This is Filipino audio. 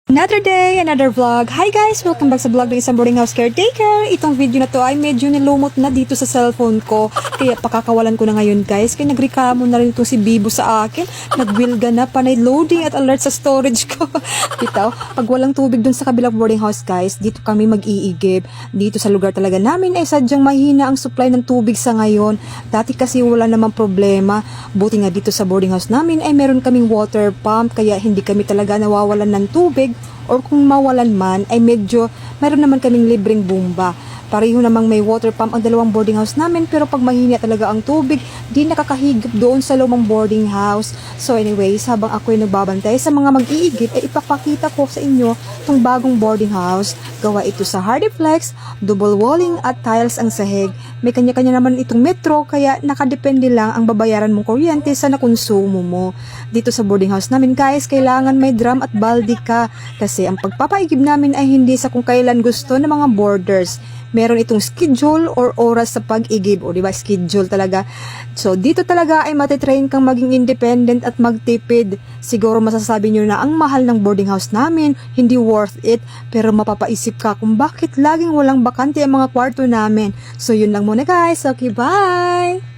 Another day, another vlog. Hi guys! Welcome back sa vlog ng isang boarding house caretaker. Itong video na to ay medyo nilumot na dito sa cellphone ko. Kaya pakakawalan ko na ngayon guys. Kaya nagreklamo na rin itong si Bibo sa akin. Nagwilga na, panay loading at alert sa storage ko. Dito, pag walang tubig dun sa kabilang boarding house guys, dito kami mag-iigib. Dito sa lugar talaga namin ay sadyang mahina ang supply ng tubig sa ngayon. Dati kasi wala namang problema. Buti nga dito sa boarding house namin ay meron kaming water pump. Kaya hindi kami talaga nawawalan ng tubig. Or kung mawalan man, ay medyo meron naman kaming libreng bomba. Pareho namang may water pump ang dalawang boarding house namin, pero pag mahina talaga ang tubig, di nakakahigop doon sa lumang boarding house. So anyways, habang ako'y nagbabantay sa mga mag-iigib, ay ipapakita ko sa inyo itong bagong boarding house. Gawa ito sa Hardiplex, double walling at tiles ang sahig. May kanya-kanya naman itong metro, kaya nakadepende lang ang babayaran mong kuryente sa nakonsumo mo. Dito sa boarding house namin guys, kailangan may drum at balde ka, kasi ang pagpapaigib namin ay hindi sa kung kailan gusto ng mga boarders. Meron itong schedule or oras sa pag-igib, o diba schedule talaga. So dito talaga ay matitrain kang maging independent at magtipid. Siguro masasabi nyo na ang mahal ng boarding house namin, hindi worth it, pero mapapaisip ka kung bakit laging walang bakante ang mga kwarto namin. So yun lang muna guys, okay bye!